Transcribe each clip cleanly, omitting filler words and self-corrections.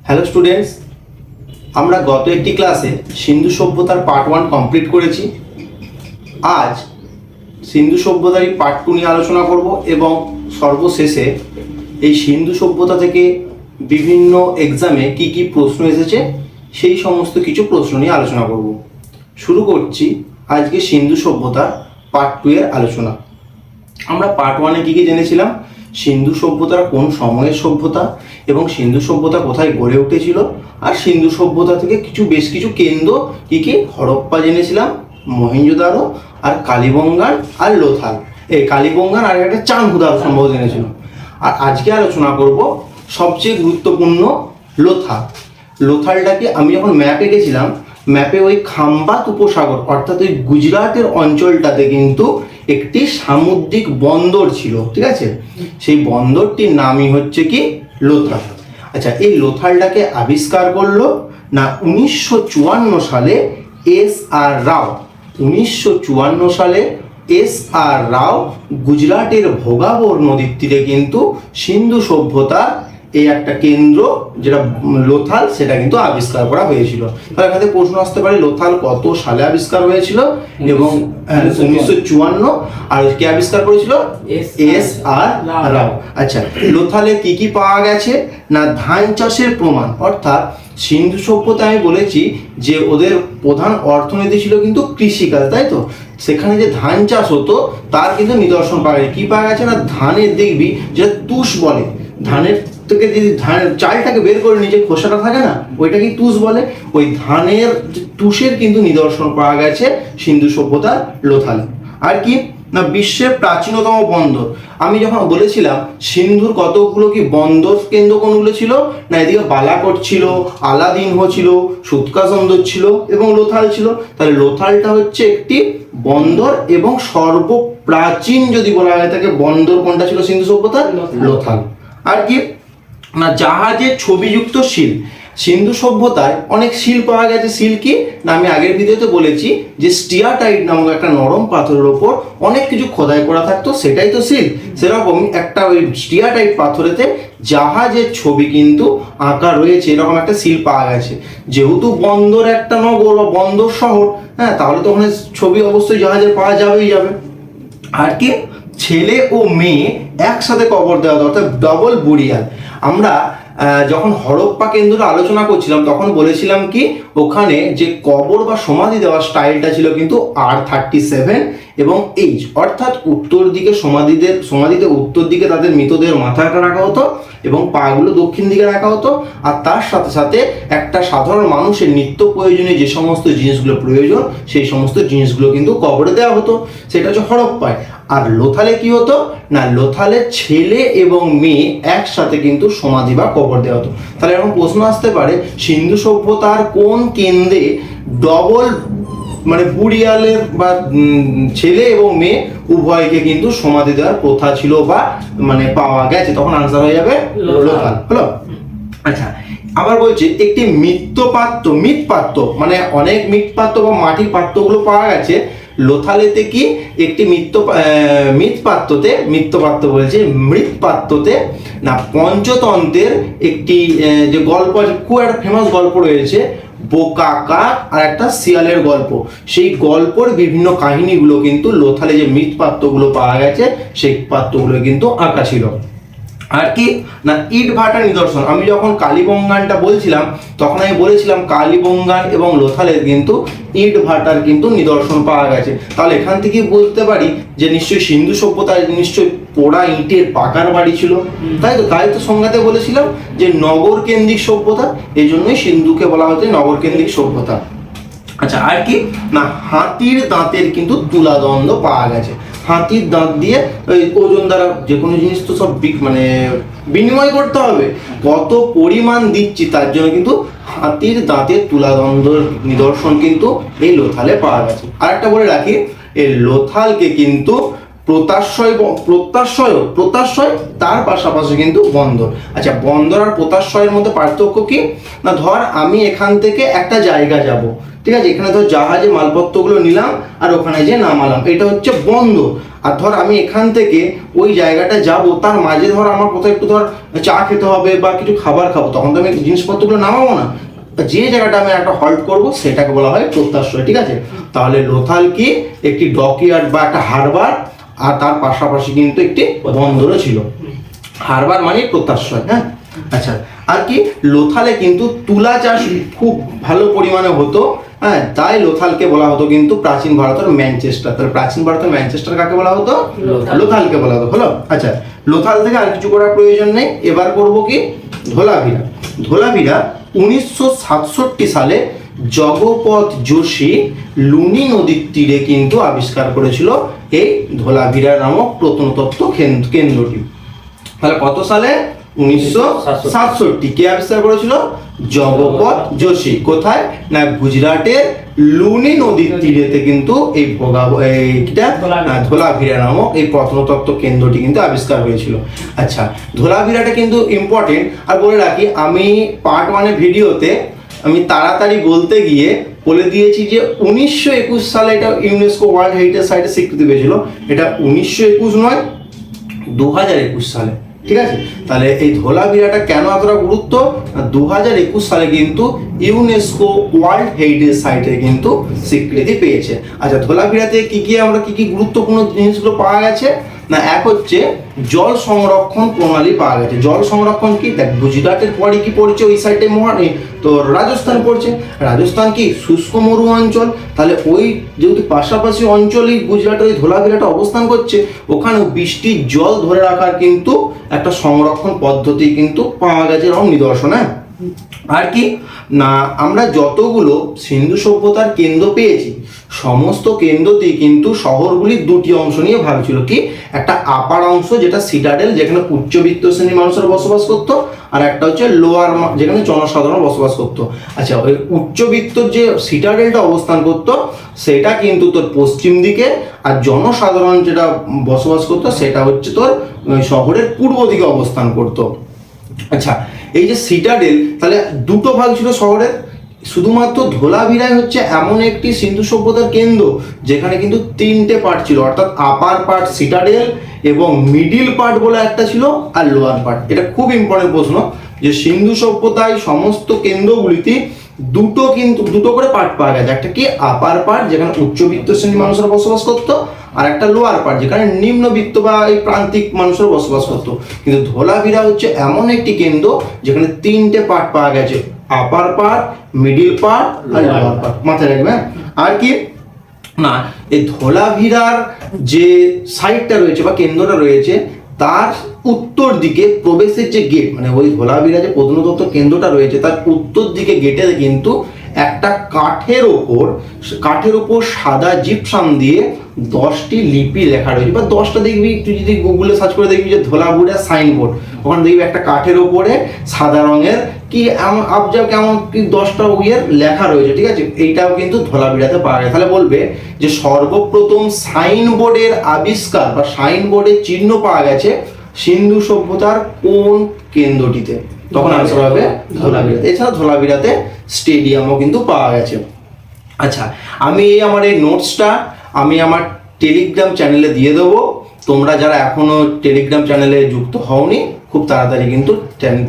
Hello students, আমরা গত একটি ক্লাসে সিন্ধু সভ্যতার পার্ট 1 কমপ্লিট করেছি। আজ সিন্ধু সভ্যতারই পার্ট 2 নিয়ে আলোচনা করব এবং সর্বশেষে এই সিন্ধু সভ্যতা থেকে বিভিন্ন এক্সামে কি কি প্রশ্ন এসেছে সেই সমস্ত কিছু প্রশ্ন নিয়ে আলোচনা করব। শুরু করছি আজকে সিন্ধু সভ্যতার পার্ট 2 এর আলোচনা। আমরা পার্ট 1 এ কি কি জেনেছিলাম? সিন্ধু সভ্যতার কোন সময়ের সভ্যতা এবং সিন্ধু সভ্যতা কোথায় গড়ে উঠেছিল, আর সিন্ধু সভ্যতা থেকে বেশ কিছু কেন্দ্র কি কি হরপ্পা জেনেছিলাম, মহেঞ্জোদারো আর কালীবঙ্গান আর লোথাল। এই কালীবঙ্গান আর একটা চানহুদার সম্ভব জেনেছিল। আর আজকে আলোচনা করব সবচেয়ে গুরুত্বপূর্ণ লোথাল। লোথালটাকে আমি যখন ম্যাপে গেছিলাম, ম্যাপে ওই খাম্বাত উপসাগর অর্থাৎ ওই গুজরাটের অঞ্চলটাতে কিন্তু একটি সামুদ্রিক বন্দর ছিল, ঠিক আছে? সেই বন্দরটির নামই হচ্ছে কি লোথাল। আচ্ছা, এই লোথালটাকে আবিষ্কার করলো না 1954 সালে এস আর রাও। 1954 সালে এস আর রাও গুজরাটের ভোগাবর নদীর তীরে কিন্তু সিন্ধু সভ্যতার এই একটা কেন্দ্র যেটা লোথাল সেটা কিন্তু আবিষ্কার করা হয়েছিল। তাহলে এখানে প্রশ্ন আসতে পারে লোথাল কত সালে আবিষ্কার হয়েছিল এবং 1954। আর কে আবিষ্কার করেছিল? এস আর রাও। আচ্ছা, লোথালে কি কি পাওয়া গেছে না ধান চাষের প্রমাণ, অর্থাৎ সিন্ধু সভ্যতা আমি বলেছি যে ওদের প্রধান অর্থনীতি ছিল কিন্তু কৃষিকাজ, তাই তো? সেখানে যে ধান চাষ হতো তার কিন্তু নিদর্শন পাওয়া গেছে। কি পাওয়া গেছে না ধানের দেখবি যেটা তুষ বলে, ধানের থেকে যদি ধানের চালটাকে বের করে নিচে খোসাটা থাকে না, ওইটাকে তুষ বলে। ওই ধানের তুষের কিন্তু নিদর্শন পাওয়া গেছে সিন্ধু সভ্যতার লোথালে। আর কি না বিশ্বের প্রাচীনতম বন্দর। আমি যখন বলেছিলাম সিন্ধুর কতগুলো কি বন্দর কেন্দ্র কোনগুলো ছিল না, এদিকে বালাকোট ছিল, আলাদিনহ ছিল, সুতকাচন্দর ছিল এবং লোথাল ছিল। তাহলে লোথালটা হচ্ছে একটি বন্দর এবং সর্বপ্রাচীন যদি বলা হয় থাকে বন্দর কোনটা ছিল সিন্ধু সভ্যতার? লোথাল। আর কি না জাহাজের ছবিযুক্ত শিল। সিন্ধু সভ্যতায় অনেক শিল পাওয়া গেছে। শিল কি না আমি আগের ভিডিওতে বলেছি যে স্টিয়াটাইট নামক একটা নরম পাথরের ওপর অনেক কিছু খোদাই করা থাকতো, সেটাই তো শিল। সেরকম একটা ওই স্টিয়াটাইট পাথরেতে জাহাজের ছবি কিন্তু আঁকা রয়েছে, এরকম একটা শিল পাওয়া গেছে। যেহেতু বন্দর একটা নগর বা বন্দর শহর, হ্যাঁ, তাহলে তো ওখানে ছবি অবশ্যই জাহাজের পাওয়া যাবেই যাবে। আর কি ছেলে ও মেয়ে একসাথে কবর দেওয়া, অর্থাৎ ডবল বুরিয়াল। আমরা যখন হরপ্পা কেন্দ্র আলোচনা করছিলাম তখন বলেছিলাম কি ওখানে যে কবর বা সমাধি দেওয়ার স্টাইলটা ছিল কিন্তু R37 এবং H, অর্থাৎ উত্তর দিকে সমাধিতে উত্তর দিকে তাদের মৃতদেহের মাথাটা রাখা হতো এবং পাগুলো দক্ষিণ দিকে রাখা হতো। আর তার সাথে সাথে একটা সাধারণ মানুষের নিত্য প্রয়োজনীয় যে সমস্ত জিনিসগুলো প্রয়োজন সেই সমস্ত জিনিসগুলো কিন্তু কবরে দেওয়া হতো। সেটা হচ্ছে হরপ্পায়। আর লোথালে কি হতো না লোথালে ছেলে এবং মেয়ে একসাথে কিন্তু সমাধি বা কবর দেওয়া হতো। তাহলে এরকম প্রশ্ন আসতে পারে সিন্ধু সভ্যতার কোন কেন্দ্রে ডবল মানে বুড়িয়ালের বা ছেলে এবং মেয়ে উভয়কে কিন্তু সমাধি দেওয়ার প্রথা ছিল বা মানে পাওয়া গেছে, তখন আনসার হয়ে যাবে লোথাল। হলো? আচ্ছা, আবার বলছি একটি মৃৎপাত্র মানে অনেক মৃৎপাত্র বা মাটির পাত্রগুলো পাওয়া গেছে। লোথালেতে কি একটি মৃৎপাত্রতে না পঞ্চতন্ত্রের একটি যে গল্প আছে, খুব একটা ফেমাস গল্প রয়েছে, বোকা কাক আর একটা শিয়ালের গল্প। সেই গল্পের বিভিন্ন কাহিনীগুলো কিন্তু লোথালে যে মৃৎপাত্রগুলো পাওয়া গেছে সেই পাত্রগুলো কিন্তু আঁকা ছিল। আর কি না ইট ভাটার নিদর্শন। আমি যখন কালীবঙ্গানটা বলছিলাম তখন আমি বলেছিলাম কালীবঙ্গান এবং লোথালের কিন্তু ইট ভাটার কিন্তু নিদর্শন পাওয়া গেছে। তাহলে এখান থেকে বলতে পারি যে নিশ্চয়ই সিন্ধু সভ্যতায় নিশ্চয়ই পোড়া ইটের পাকার বাড়ি ছিল, তাই তো সংজ্ঞাতে বলেছিলাম যে নগর কেন্দ্রিক সভ্যতা, এই জন্যই সিন্ধুকে বলা হচ্ছে নগর কেন্দ্রিক সভ্যতা। আচ্ছা, আর কি না হাতির দাঁতের কিন্তু তুলাদণ্ড পাওয়া গেছে। হাতির দাঁত দিয়ে ওই ওজন দ্বারা যে কোনো জিনিস তো সব মানে বিনিময় করতে হবে, কত পরিমাণ দিচ্ছি তার জন্য কিন্তু হাতির দাঁতের তুলাদণ্ডের নিদর্শন কিন্তু এই লোথালে পাওয়া গেছে। আর একটা বলে রাখি, এই লোথালকে কিন্তু প্রত্যাশয় তার পাশাপাশি কিন্তু বন্দর। আচ্ছা, বন্দর আর প্রত্যাশয়ের মধ্যে পার্থক্য কি না ধর আমি এখান থেকে একটা জায়গা যাব, ঠিক আছে, এখানে ধর জাহাজে মালপত্রগুলো নিলাম আর ওখানে যে নামালাম, এটা হচ্ছে বন্দর। আর ধর আমি এখান থেকে ওই জায়গাটা যাব, তার মাঝে ধর আমার কোথাও একটু ধর চা খেতে হবে বা কিছু খাবার খাবো, তখন তো আমি জিনিসপত্রগুলো নামাবো না, যে জায়গাটা আমি একটা হল্ট করব সেটাকে বলা হয় প্রত্যাশ্রয়। ঠিক আছে, তাহলে লোথাল কি একটি ডকইয়ার্ড বা একটা হারবার, আর তার পাশাপাশি কিন্তু একটি বন্দরও ছিল। হারবার মানে প্রত্যাশ্রয়। হ্যাঁ, আচ্ছা, আর কি লোথালে কিন্তু তুলা চাষ খুব ভালো পরিমাণে হতো। হ্যাঁ, তাই লোথালকে বলা হতো কিন্তু প্রাচীন ভারতের ম্যানচেস্টার। তাহলে প্রাচীন ভারতের ম্যানচেস্টার কাকে বলা হতো? লোথালকে বলা হতো। হলো, আচ্ছা, লোথাল থেকে আর কিছু করার প্রয়োজন নেই। এবার করব কি ধোলাভিরা। ধোলাভিরা 1967 সালে জগপথ যোশী লুনি নদীর তীরে কিন্তু আবিষ্কার করেছিল এই ধোলাভিরা নামক প্রত্নতত্ত্ব কেন্দ্রটি। তাহলে কত সালে? 1967। কে আবিষ্কার করেছিল? জগপথ যোশী। কোথায়? না গুজরাটের লুনি নদীর তীরেতে কিন্তু এই ধোলাভিরা নামক এই প্রত্নতত্ত্ব কেন্দ্রটি কিন্তু আবিষ্কার হয়েছিল। আচ্ছা, ধোলাভিরাটা কিন্তু ইম্পর্টেন্ট। আর বলে রাখি, আমি পার্ট 1 ভিডিওতে আমি তাড়াতাড়ি বলতে গিয়ে বলে দিয়েছি যে 1921 সালে এটা ইউনেস্কো ওয়ার্ল্ড হেরিটেজ সাইটে স্বীকৃতি পেয়েছিল। এটা 1921 নয়, 2021 সালে। ঠিক আছে, তাহলে এই ধোলাভিরাটা কেন এতটা গুরুত্ব? 2021 সালে কিন্তু ইউনেস্কো ওয়ার্ল্ড হেরিটেজ সাইটে কিন্তু স্বীকৃতি পেয়েছে। আচ্ছা, ধোলাভিরাতে কি কি গুরুত্বপূর্ণ জিনিসগুলো পাওয়া গেছে? না, এক হচ্ছে জল সংরক্ষণ প্রণালী পাওয়া গেছে। জল সংরক্ষণ কি? দেখ, গুজরাটের পরে কি পড়ছে ওই সাইডে? তো রাজস্থান পড়ছে। রাজস্থান কি শুষ্ক মরু অঞ্চল, তাহলে ওই যেহেতু পাশাপাশি অঞ্চলেই গুজরাটের ওই ধোলাভিরাটা অবস্থান করছে, ওখানেও বৃষ্টির জল ধরে রাখার কিন্তু একটা সংরক্ষণ পদ্ধতি কিন্তু পাওয়া গেছে, এরকম নিদর্শন। হ্যাঁ, আর কি না, আমরা যতগুলো সিন্ধু সভ্যতার কেন্দ্র পেয়েছি, সমস্ত কেন্দ্রতেই কিন্তু শহরগুলির দুটি অংশ নিয়ে ভাগ ছিল। কি? একটা আপার অংশ যেটা সিটাডেল, যেখানে উচ্চবিত্ত শ্রেণীর মানুষেরা বসবাস করতো, আর একটা হচ্ছে লোয়ার, যেখানে জনসাধারণ বসবাস করতো। আচ্ছা, ওই উচ্চবিত্ত যে সিটাডেলটা অবস্থান করতো সেটা কিন্তু তোর পশ্চিম দিকে, আর জনসাধারণ যেটা বসবাস করতো সেটা হচ্ছে তোর শহরের পূর্ব দিকে অবস্থান করতো। আচ্ছা, এই যে সিটাডেল, তাহলে দুটো ভাগ ছিল শহরের। শুধুমাত্র ধোলাভিরাই হচ্ছে এমন একটি সিন্ধু সভ্যতার কেন্দ্র যেখানে কিন্তু 3টে পার্ট ছিল, অর্থাৎ আপার পার্ট সিটাডেল এবং মিডিল পার্ট বলে একটা ছিল, আর লোয়ার পার্ট। এটা খুব ইম্পর্টেন্ট প্রশ্ন যে সিন্ধু সভ্যতায় সমস্ত কেন্দ্রগুলিতে দুটো করে পার্ট পাওয়া গেছে। একটা কি আপার পার্ট, যেখানে উচ্চবিত্ত শ্রেণীর মানুষরা বসবাস করতো, আর একটা লোয়ার পার্ট, যেখানে নিম্নবিত্ত বা এই প্রান্তিক মানুষরা বসবাস করতো। কিন্তু ধোলাভিরা হচ্ছে এমন একটি কেন্দ্র যেখানে 3টে পার্ট পাওয়া গেছে, আপার পার্ট, মিডিল পার্ট আর লোয়ার পার্ট। মাথায় রাখবে। আর কি না, এই ধোলাভিরার যে সাইটটা রয়েছে বা কেন্দ্রটা রয়েছে, তার উত্তর দিকে প্রবেশের যে গেট, মানে ওই ধোলাভিরা যে প্রত্নতত্ত্ব কেন্দ্রটা রয়েছে তার উত্তর দিকে গেটে কিন্তু একটা কাঠের ওপর সাদা জিপসাম দিয়ে 10টি লিপি লেখা রয়েছে, বা 10টা দেখবি, তুই যদি গুগলে সার্চ করে দেখবি যে ধোলাভিরা সাইনবোর্ড, ওখানে দেখবি একটা কাঠের ওপরে সাদা রঙের কি এমন আবজাব কেমন কি 10টা লেখা রয়েছে। ঠিক আছে, এইটাও কিন্তু ধোলাভিরাতে পাওয়া যায়। তাহলে বলবে যে সর্বপ্রথম সাইনবোর্ডের আবিষ্কার বা সাইনবোর্ডের চিহ্ন পাওয়া গেছে সিন্ধু সভ্যতার কোন কেন্দ্রটিতে? তখন আনসার হবে ধোলাভিরাতে। এছাড়া ধোলাভিরাতে স্টেডিয়ামও কিন্তু পাওয়া গেছে। আচ্ছা, আমি আমার এই নোটসটা আমি আমার টেলিগ্রাম চ্যানেলে দিয়ে দেবো। তোমরা যারা এখনো টেলিগ্রাম চ্যানেলে যুক্ত হওনি, খুব তাড়াতাড়ি কিন্তু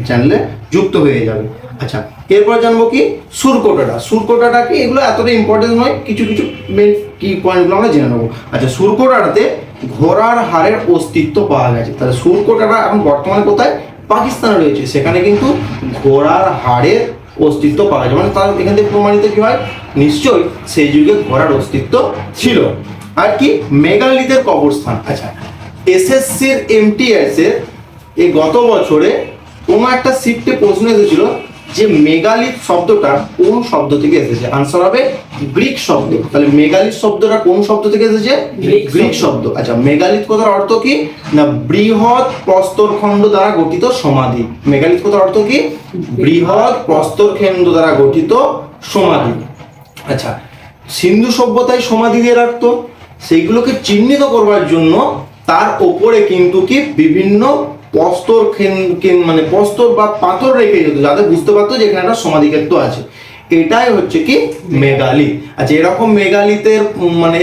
চ্যানেলে যুক্ত হয়ে যাবে। আচ্ছা, এরপর জানবো কি সুরকোটাটা কি? এগুলো এতটা ইম্পর্টেন্ট নয়, কিছু মেন কি পয়েন্টগুলো আমরা জেনে নেবো। আচ্ছা, সুরকোটাতে ঘোড়ার হাড়ের অস্তিত্ব পাওয়া গেছে। তাহলে সুরকোটাটা এখন বর্তমানে কোথায়? পাকিস্তানে রয়েছে। সেখানে কিন্তু ঘোড়ার হাড়ের অস্তিত্ব পাওয়া যায়, মানে তার এখান থেকে প্রমাণিত কি হয়? নিশ্চয়ই সেই যুগে ঘোড়ার অস্তিত্ব ছিল। আর কি মেগালিথের কবরস্থান। আচ্ছা, এসএসসির MTS এর এই গত বছরে কোনো একটা শিফটে প্রশ্ন এসেছিল যে মেগালিথ শব্দটা কোন শব্দ থেকে এসেছে? আনসার হবে গ্রিক শব্দ। তাহলে মেগালিথ শব্দটা কোন শব্দ থেকে এসেছে? গ্রিক শব্দ। আচ্ছা, মেগালিথ কথার অর্থ কি? না বৃহৎ প্রস্তরখণ্ড দ্বারা গঠিত সমাধি। মেগালিথ কথার অর্থ কি? বৃহৎ প্রস্তরখণ্ড দ্বারা গঠিত সমাধি। আচ্ছা, সিন্ধু সভ্যতায় সমাধি দিয়ে রাখতো, সেইগুলোকে চিহ্নিত করবার জন্য তার ওপরে কিন্তু কি বিভিন্ন প্রস্তর বা পাথর রেখে যেত, যাতে বুঝতে পারতো যে এখানে একটা সমাধিক্ষেত্র আছে। এটাই হচ্ছে কি মেগালিথ। আচ্ছা, এরকম মেগালিথের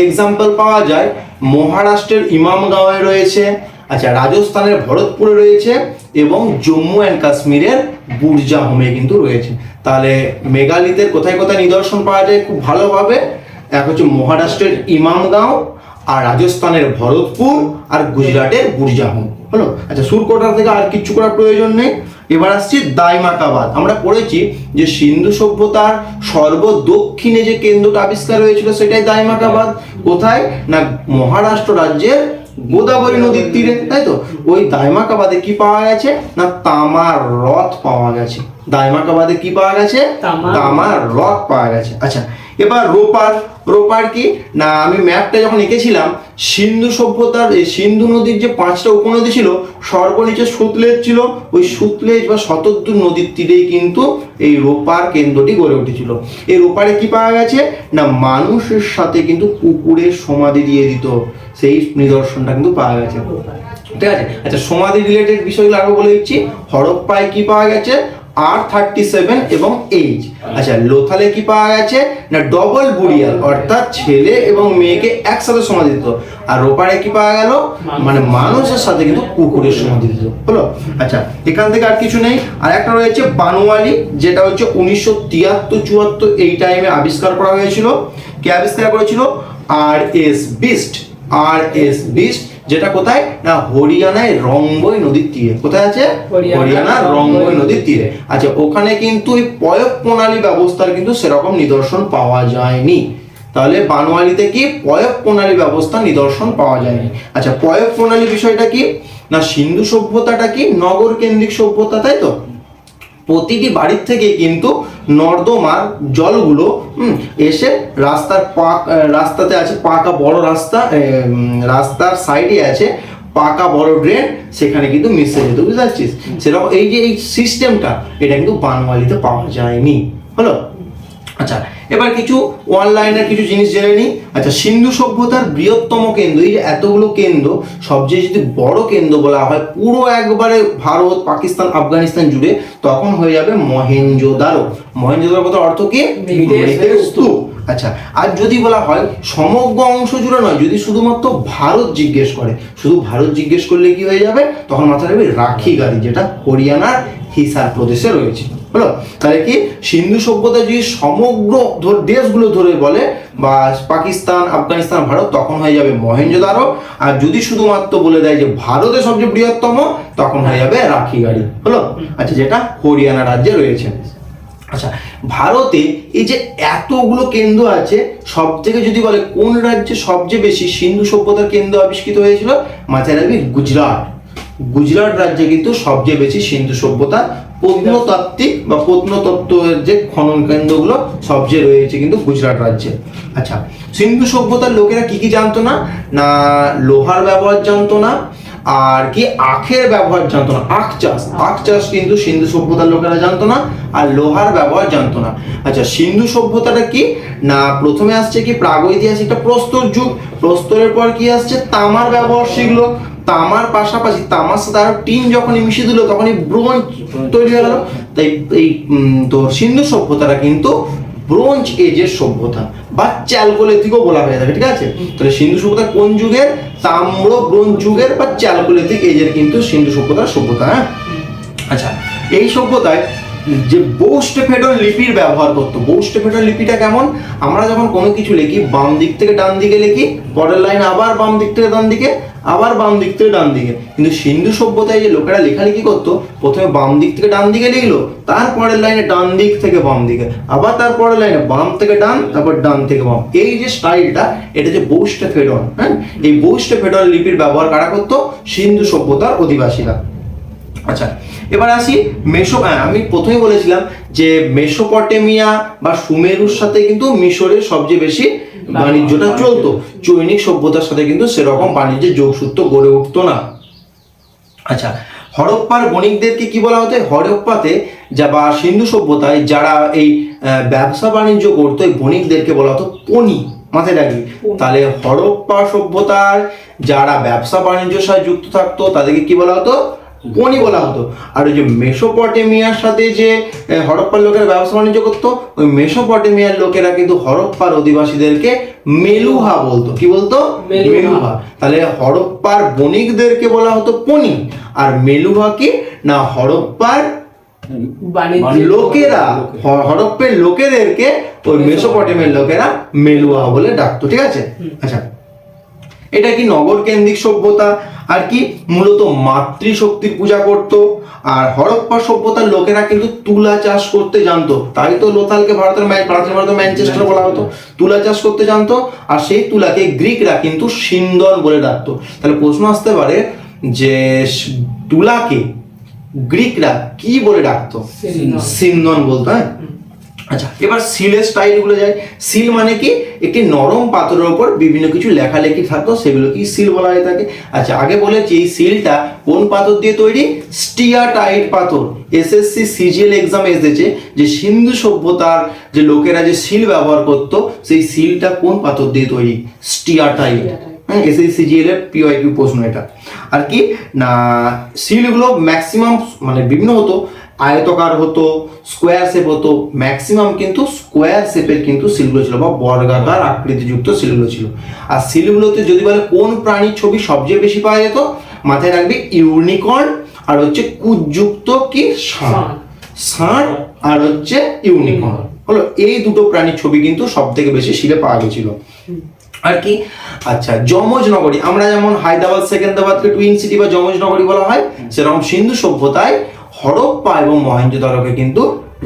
এক্সাম্পল পাওয়া যায় মহারাষ্ট্রের ইমামগাঁওয়ে রয়েছে, আচ্ছা রাজস্থানের ভরতপুরে রয়েছে এবং জম্মু অ্যান্ড কাশ্মীরের বুরজাহমে কিন্তু রয়েছে। তাহলে মেগালিথের কোথায় কোথায় নিদর্শন পাওয়া যায় খুব ভালোভাবে, এক হচ্ছে মহারাষ্ট্রের ইমামগাঁও, আর রাজস্থানের ভরতপুর, আর গুজরাটের বুরজাহম হলো। আচ্ছা সুরকোটা থেকে আর কিচ্ছু করার প্রয়োজন নেই। এবার আসছি দাইমাকাবাদ। আমরা পড়েছি যে সিন্ধু সভ্যতার সর্বদক্ষিণে যে কেন্দ্রটা আবিষ্কার হয়েছিল সেটাই দাইমাকাবাদ। কোথায় না মহারাষ্ট্র রাজ্যের গোদাবরী নদীর তীরে, তাই তো। ওই দাইমাকাবাদে কি পাওয়া গেছে না তামার রথ পাওয়া গেছে। দাইমাকাবাদে কি পাওয়া গেছে? তামার রথ পাওয়া গেছে। আচ্ছা এবার রোপার। রোপার কি না আমি ম্যাপটা যখন এঁকেছিলাম সিন্ধু সভ্যতার এই সিন্ধু নদীর যে 5টা উপনদী ছিল সর্বনিচে সুতলেজ ছিল, ওই সুতলেজ বা শতদ্রু নদীর তীরেই কিন্তু এই রোপার কেন্দ্রটি গড়ে উঠেছিল। এই রোপারে কি পাওয়া গেছে না মানুষের সাথে কিন্তু কুকুরের সমাধি দিয়ে দিত, সেই নিদর্শনটা কিন্তু পাওয়া গেছে। ঠিক আছে। আচ্ছা সমাধি রিলেটেড বিষয়গুলো আরো বলে দিচ্ছি। হরপ্পায় কি পাওয়া গেছে? R37 এবং H। আচ্ছা লোথালে কি পাওয়া গেছে না ডবল বুরিয়াল, অর্থাৎ ছেলে এবং মেয়েকে একসাথে সমাধি দিত। আর রোপারে কি পাওয়া গেল মানে মানুষের সাথে কিন্তু কুকুরের সমাধি দিত হলো। আচ্ছা এখান থেকে আর কিছু নেই। আর একটা রয়েছে বানোয়ালি, যেটা হচ্ছে 1973-74 এই টাইমে আবিষ্কার করা হয়েছিল। কে আবিষ্কার করেছিল? RS beast. RS বিস্ট, যেটা কোথায় না হরিয়ানায় রঙ্গই নদীর তীরে। কোথায় আছে? হরিয়ানার রঙ্গই নদীর তীরে। আচ্ছা ওখানে কিন্তু এই পয়ঃ প্রণালী ব্যবস্থার কিন্তু সেরকম নিদর্শন পাওয়া যায়নি। তাহলে বানোয়ালিতে কি পয়ঃ প্রণালী ব্যবস্থা নিদর্শন পাওয়া যায়নি। আচ্ছা পয়ঃ প্রণালী বিষয়টা কি না সিন্ধু সভ্যতাটা কি নগর কেন্দ্রিক সভ্যতা, তাই তো। প্রতিটি বাড়ির থেকে কিন্তু নর্দমার জলগুলো এসে রাস্তাতে আছে পাকা বড় রাস্তা, রাস্তার সাইডে আছে পাকা বড় ড্রেন, সেখানে কিন্তু মিশে যেত, বুঝতে পারছিস। সেরকম এই যে এই সিস্টেমটা এটা কিন্তু বানোয়ালিতে পাওয়া যায়নি হলো। আচ্ছা এবার কিছু অনলাইনের কিছু জিনিস জেনে নিই। আচ্ছা সিন্ধু সভ্যতার বৃহত্তম কেন্দ্র, এই যে এতগুলো কেন্দ্র সবচেয়ে যদি বড় কেন্দ্র বলা হয় পুরো একবারে ভারত পাকিস্তান আফগানিস্তান জুড়ে, তখন হয়ে যাবে মহেঞ্জোদারো। মহেঞ্জোদারো কথার অর্থ কি? মৃতের স্তূপ। আচ্ছা আর যদি বলা হয় সমগ্র অংশ জুড়ে নয়, যদি শুধুমাত্র ভারত জিজ্ঞেস করে, শুধু ভারত জিজ্ঞেস করলে কি হয়ে যাবে তখন মাথায় রাখবে রাখিগাড়ি, যেটা হরিয়ানার হিসার প্রদেশে রয়েছে হলো। তাহলে কি সিন্ধু সভ্যতা যদি সমগ্র দেশগুলো ধরে বলে বা পাকিস্তান আফগানিস্তান ভারত, তখন হয়ে যাবে মহেঞ্জোদারো। আর যদি শুধুমাত্র বলে দেয় যে ভারতের সবচেয়ে বৃহত্তম, তখন হয়ে যাবে রাখিগাড়ি হলো। আচ্ছা যেটা হরিয়ানা রাজ্যে রয়েছে। আচ্ছা ভারতে এই যে এতগুলো কেন্দ্র আছে, সব থেকে যদি বলে কোন রাজ্যে সবচেয়ে বেশি সিন্ধু সভ্যতার কেন্দ্র আবিষ্কৃত হয়েছিল, মাথায় রাখবি গুজরাট। গুজরাট রাজ্যে কিন্তু সবচেয়ে বেশি সিন্ধু সভ্যতার প্রত্নতাত্ত্বিক বা প্রত্নতত্ত্বের যে খনন কেন্দ্রগুলো সবচেয়ে রয়েছে কিন্তু গুজরাট রাজ্যে। আচ্ছা সিন্ধু সভ্যতার লোকেরা কি কি জানতো না না লোহার ব্যবহার জানতো না, আর কি আখের ব্যবহার জানতো না। আখ চাষ কিন্তু সিন্ধু সভ্যতার লোকেরা জানতো না, আর লোহার ব্যবহার জানতো না। আচ্ছা সিন্ধু সভ্যতাটা কি না প্রথমে আসছে কি প্রাগৈতিহাসিকটা প্রস্তর যুগ, প্রস্তরের পর কি আসছে তামার ব্যবহার শিখলো, তামার পাশাপাশি তামার সাথে আরো টিন যখনই মিশিয়ে দিল তখনই ব্রোঞ্জ তৈরি হয়ে গেল। তাই এই তোর সিন্ধু সভ্যতাটা কিন্তু ব্রোঞ্জ এজের সভ্যতা বা চ্যালকোলিথিকও বলা হয়ে থাকে। ঠিক আছে। তাহলে সিন্ধু সভ্যতা কোন যুগের? তাম্র ব্রোঞ্জ যুগের বা চ্যালকোলিথিক এজের কিন্তু সিন্ধু সভ্যতার সভ্যতা। হ্যাঁ আচ্ছা এই সভ্যতায় যে বৌস্টেফেডন লিপির ব্যবহার করতো। বৌস্টেফেডন লিপিটা কেমন? আমরা যখন কোনো কিছু লিখি বাম দিক থেকে ডান দিকে লিখি, পরের লাইন আবার বাম দিক থেকে ডান দিকে, আবার বাম দিক থেকে ডান দিকে। কিন্তু সিন্ধু সভ্যতায় যে লোকেরা লেখালেখি করতো প্রথমে বাম দিক থেকে ডান দিকে লিখলো, তারপরের লাইনে ডান দিক থেকে বাম দিকে, আবার তারপরের লাইনে বাম থেকে ডান, তারপর ডান থেকে বাম। এই যে স্টাইলটা এটা যে বৌস্টেফেডন। হ্যাঁ এই বৌস্টেফেডন লিপির ব্যবহার কারা করতো? সিন্ধু সভ্যতার অধিবাসীরা। আচ্ছা এবার আসি আমি প্রথমেই বলেছিলাম যে মেসোপটেমিয়া বা সুমেরুর সাথে কিন্তু মিশরের সবচেয়ে বেশি বাণিজ্যটা চলতো। চৈনিক সভ্যতার সাথে কিন্তু সেরকম বাণিজ্যের যোগসূত্র গড়ে উঠতো না। আচ্ছা হরপ্পার বণিকদেরকে কি বলা হতো? হরপ্পাতে বা সিন্ধু সভ্যতায় যারা এই ব্যবসা বাণিজ্য করতো এই বণিকদেরকে বলা হতো পণি। মাথায় রাখবি। তাহলে হরপ্পা সভ্যতার যারা ব্যবসা বাণিজ্যের সাথে যুক্ত থাকতো তাদেরকে কি বলা হতো? পণি বলা হতো। আর ওই যে মেসোপটেমিয়ার সাথে যে হরপ্পার লোকেরা ব্যবসা বাণিজ্য করতো, ওই মেসোপটেমিয়ার লোকেরা কিন্তু হরপ্পার অধিবাসীদেরকে মেলুহা বলতো। কি বলতো? মেলুহা। তাহলে হরপ্পার বণিকদেরকে বলা হতো পনি, আর মেলুহা কি না হরপ্পার লোকেরা, হরপ্পের লোকেদেরকে ওই মেসোপটেমিয়ার লোকেরা মেলুহা বলে ডাকতো। ঠিক আছে। আচ্ছা, এটা কি নগর কেন্দ্রিক সভ্যতা, আর কি মূলত মাতৃশক্তির পূজা করত। আর হরপ্পা সভ্যতার লোকেরা কিন্তু তুলা চাষ করতে জানতো, তাই তো লোথালকে ভারতের ম্যানচেস্টার বলা হতো। তুলা চাষ করতে জানতো, আর সেই তুলাকে গ্রিকরা কিন্তু সিন্দন বলে ডাকতো। তাহলে প্রশ্ন আসতে পারে যে তুলাকে গ্রিকরা কি বলে ডাকতো? সিন্দন বলতো। হ্যাঁ, আচ্ছা, এবার সিলের স্টাইল গুলো যায়। সিল মানে কি? একটি নরম পাথরের উপর বিভিন্ন কিছু লেখালেখি থাকতো, সেগুলো কি সিল বলা হয়ে থাকে। আচ্ছা, আগে বলেছি এই সিলটা কোন পাথর দিয়ে তৈরি? স্টিয়াটাইট পাথর। এসএসসি সিজিএল এক্সামে এসেছে যে সিন্ধু সভ্যতার যে লোকেরা যে সিল ব্যবহার করতো, সেই সিলটা কোন পাথর দিয়ে তৈরি? স্টিয়াটাইট। হ্যাঁ, এসএসসি সিজিএল এর পিওয়াইকিউ প্রশ্ন এটা। আর কি না সিলগুলো ম্যাক্সিমাম মানে বিভিন্ন হতো, আয়তকার হতো, স্কোয়ার শেপ হতো, ম্যাক্সিমাম কিন্তু স্কোয়ার শেপের কিন্তু সিলগুলো ছিল বা বর্গাকার আকৃতিযুক্ত সিলগুলো ছিল। আর সিলগুলোতে যদি বলে কোন প্রাণীর ছবি সবচেয়ে বেশি পাওয়া যেত, মাথায় রাখবি ইউনিকর্ন, আর হচ্ছে কুচযুক্ত কি ষাঁড়, ষাঁড় আর হচ্ছে ইউনিকর্ন হলো এই দুটো প্রাণীর ছবি কিন্তু সব থেকে বেশি সিলে পাওয়া গেছিল। আর কি আচ্ছা, যমজ নগরী, আমরা যেমন হায়দ্রাবাদ সেকেন্দ্রাবাদকে টুইন সিটি বা যমজ নগরী বলা হয়, সেরকম সিন্ধু সভ্যতায় হরপ্পা এবং মহেঞ্জোদারোকে কিন্তু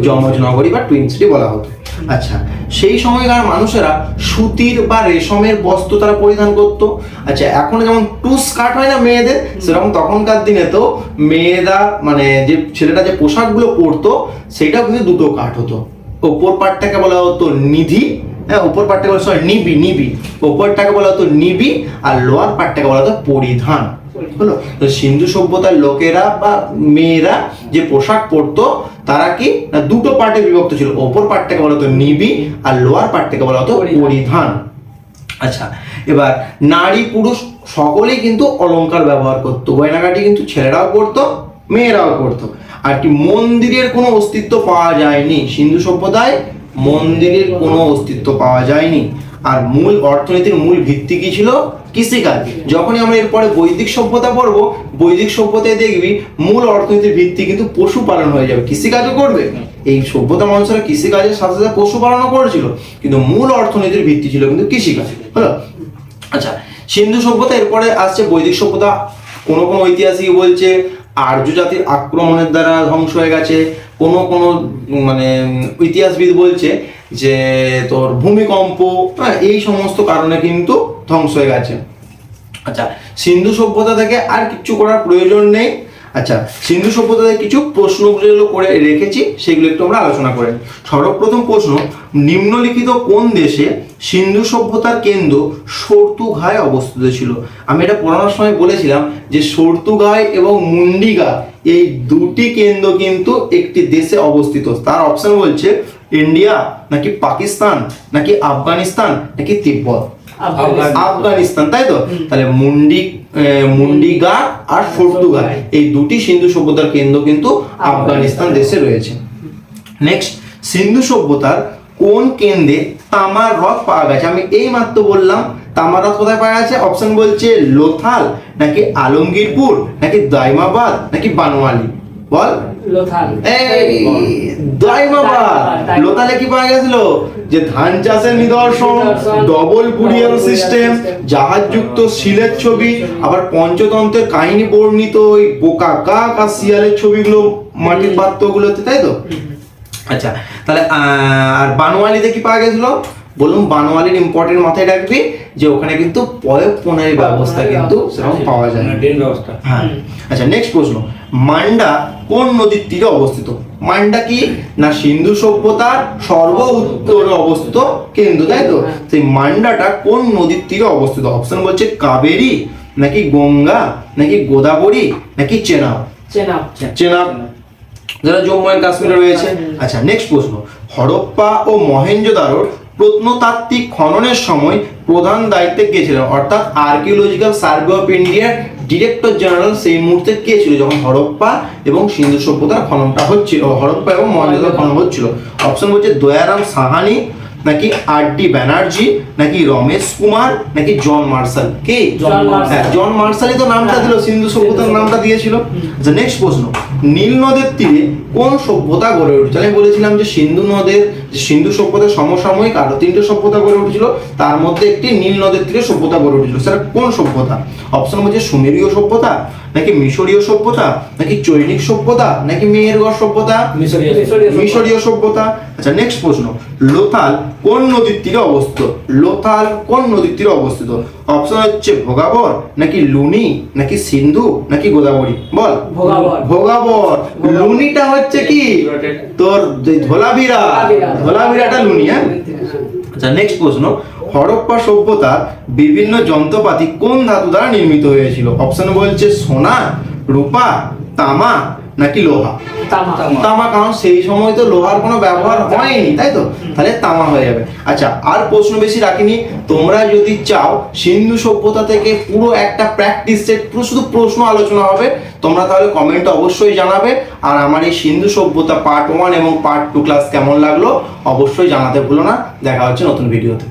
যমজ নগরী বা টুইন সিটি বলা হতো। আচ্ছা, সেই সময়কার মানুষেরা সুতির বা রেশমের বস্ত্র তারা পরিধান করত। আচ্ছা, এখন যেমন টু স্কার্ট হয় না মেয়েদের, সেরকম তখনকার দিনে তো মেয়েরা মানে যে ছেলেটা যে পোশাকগুলো পরতো সেটাও কিন্তু দুটো কাট হতো। ওপর পাটটাকে বলা হতো নিধি, হ্যাঁ উপর পাটটাকে বলা নিবি, নিবি ওপরটাকে বলা হতো নিবি, আর লোয়ার পাটটাকে বলা হতো পরিধান। হলো তো সিন্ধু সভ্যতার লোকেরা বা মেয়েরা যে পোশাক পরতো তারা কি না দুটো পার্টে বিভক্ত ছিল, ওপর পার্টটাকে বলা হতো নিবি আর লোয়ার পার্টটাকে বলা হতো পরিধান। আচ্ছা, এবার নারী পুরুষ সকলেই কিন্তু অলংকার ব্যবহার করতো, গয়নাগাটি কিন্তু ছেলেরাও করতো মেয়েরাও করতো। আর কি মন্দিরের কোনো অস্তিত্ব পাওয়া যায়নি সিন্ধু সভ্যতায়, মন্দিরের কোনো অস্তিত্ব পাওয়া যায়নি। আর মূল অর্থনীতির মূল ভিত্তি কি ছিল? কৃষিকাজ। যখনই আমরা এরপরে বৈদিক সভ্যতা পড়বো, বৈদিক সভ্যতায় দেখবি মূল অর্থনীতির ভিত্তি কিন্তু পশুপালন হয়ে যাবে, কৃষিকাজও করবে। এই সভ্যতা মানুষেরা কৃষিকাজের সাথে সাথে পশুপালনও করেছিল, কিন্তু মূল অর্থনীতির ভিত্তি ছিল কিন্তু কৃষিকাজ। হলো আচ্ছা, সিন্ধু সভ্যতা এরপরে আসছে বৈদিক সভ্যতা। কোনো কোনো ঐতিহাসিক বলছে আর্য জাতির আক্রমণের দ্বারা ধ্বংস হয়ে গেছে, কোনো কোনো মানে ইতিহাসবিদ বলছে যে তোর ভূমিকম্প, এই সমস্ত কারণে কিন্তু ধ্বংস হয়ে গেছে। আচ্ছা, সিন্ধু সভ্যতা থেকে আর কিছু করার প্রয়োজন নেই। আচ্ছা, সিন্ধু সভ্যতা থেকে কিছু প্রশ্নগুলো করে রেখেছি, সেগুলো একটু আমরা আলোচনা করি। সর্বপ্রথম প্রশ্ন, নিম্নলিখিত কোন দেশে সিন্ধু সভ্যতার কেন্দ্র সর্তুঘায় অবস্থিত ছিল? আমি এটা পড়ানোর সময় বলেছিলাম যে সর্তুঘায় এবং মুন্ডিগা এই দুটি কেন্দ্র কিন্তু একটি দেশে অবস্থিত। তার অপশন বলছে ইন্ডিয়া নাকি পাকিস্তান নাকি আফগানিস্তান নাকি তিব্বত। আফগানিস্তান, তাই তো? তাহলে মুন্ডিগা আর সর্তুঘা এই দুটি সিন্ধু সভ্যতার কেন্দ্র কিন্তু আফগানিস্তান দেশে রয়েছে। নেক্সট, সিন্ধু সভ্যতার কোন কেন্দ্রে তামার হ্রদ পাওয়া গেছে? আমি এই মাত্র বললাম তামার হ্রদ কোথায় পাওয়া গেছে। অপশন বলছে লোথাল নাকি আলমগীরপুর নাকি দাইমাবাদ নাকি বানোয়ালি। বল। লোথাল। লোথালে কি পাওয়া গেছিল? যে ধান চাষের নিদর্শন, ডবল বুরিয়াল সিস্টেম, জাহাজযুক্ত শিলের ছবি, আবার পঞ্চতন্ত্রের কাহিনী বর্ণিত ওই বোকা কাক আর শিয়ালের ছবিগুলো মাটির পাত্রগুলোতে, তাই তো? আচ্ছা, তাহলে আর বানোয়ালিতে কি পাওয়া গেছিল? বলুন বানোয়ালির ইম্পর্টেন্ট মাথায় রাখবি যে ওখানে কিন্তু পয়ঃ প্রণালী ব্যবস্থা কিন্তু সেরকম পাওয়া যায়। হ্যাঁ। আচ্ছা, নেক্সট প্রশ্ন, মান্ডা কোন নদীর তীরে অবস্থিত? মান্ডা কি না সিন্ধু সভ্যতার সর্ব উত্তরে অবস্থিত কেন্দ্র, তাই তো? সেই মান্ডাটা কোন নদীর তীরে অবস্থিত? অপশন বলছে কাবেরী নাকি গঙ্গা নাকি গোদাবরী নাকি চেনাব। চেনাব যারা জম্মু এন্ড কাশ্মীরে রয়েছে। আচ্ছা, নেক্সট প্রশ্ন, হরপ্পা ও মহেঞ্জোদারোর প্রত্নতাত্ত্বিক খননের সময় প্রধান দায়িত্বে কে ছিলেন? অর্থাৎ আর্কিওলজিক্যাল সার্ভে অফ ইন্ডিয়ার ডিরেক্টর জেনারেল সেই মুহূর্তে কে ছিল যখন হরপ্পা এবং সিন্ধু সভ্যতার খননটা হচ্ছিল, হরপ্পা এবং মহেঞ্জোদারো খনন হচ্ছিল? অপশন বলছে দয়ারাম সাহানি, নাকি আর.ডি. ব্যানার্জি, নাকি রমেশ কুমার, নাকি জন মার্শাল? কে? হ্যাঁ, জন মার্শালই তো নামটা দিল, সিন্ধু সভ্যতার নামটা দিয়েছিল। আচ্ছা, নেক্সট প্রশ্ন, নীল নদের তীরে কোন সভ্যতা গড়ে উঠেছিল? আমি বলেছিলাম যে সিন্ধু সভ্যতার সমসাময়িক আরো 3টে সভ্যতা গড়ে উঠেছিল, তার মধ্যে একটি নীল নদের তীরে সভ্যতা গড়ে উঠেছিল। সেটা কোন সভ্যতা? অপশন হচ্ছে সুমেরীয় সভ্যতা, নাকি মিশরীয় সভ্যতা, নাকি চৈনিক সভ্যতা, নাকি মেহেরগড় সভ্যতা? মিশরীয় সভ্যতা। আচ্ছা, নেক্সট প্রশ্ন, লোথাল কোন নদীর তীরে অবস্থিত? লোথাল কোন নদীর তীরে অবস্থিত? অপশন হচ্ছে ভোগাবর, নাকি লুনি, নাকি সিন্ধু, নাকি গোদাবরী? বল। ভোগাবর। লুনিটা হচ্ছে কি তোর ধোলাভিরাটা লুনি। হ্যাঁ। আচ্ছা, নেক্সট প্রশ্ন, হরপ্পা সভ্যতার বিভিন্ন যন্ত্রপাতি কোন ধাতু দ্বারা নির্মিত হয়েছিল? অপশন বলছে সোনা, রূপা, তামা, নাকি লোহা? তামা, কারণ সেই সময় তো লোহার কোনো ব্যবহার হয়নি, তাই তো, তাহলে তামা হয়ে যাবে। আচ্ছা, আর প্রশ্ন বেশি রাখিনি, তোমরা যদি চাও সিন্ধু সভ্যতা থেকে পুরো একটা প্র্যাকটিস সেট, পুরো শুধু প্রশ্ন আলোচনা হবে, তোমরা তাহলে কমেন্টে অবশ্যই জানাবে। আর আমার এই সিন্ধু সভ্যতা পার্ট 1 এবং পার্ট 2 ক্লাস কেমন লাগলো অবশ্যই জানাতে ভুলো না। দেখা হচ্ছে নতুন ভিডিওতে।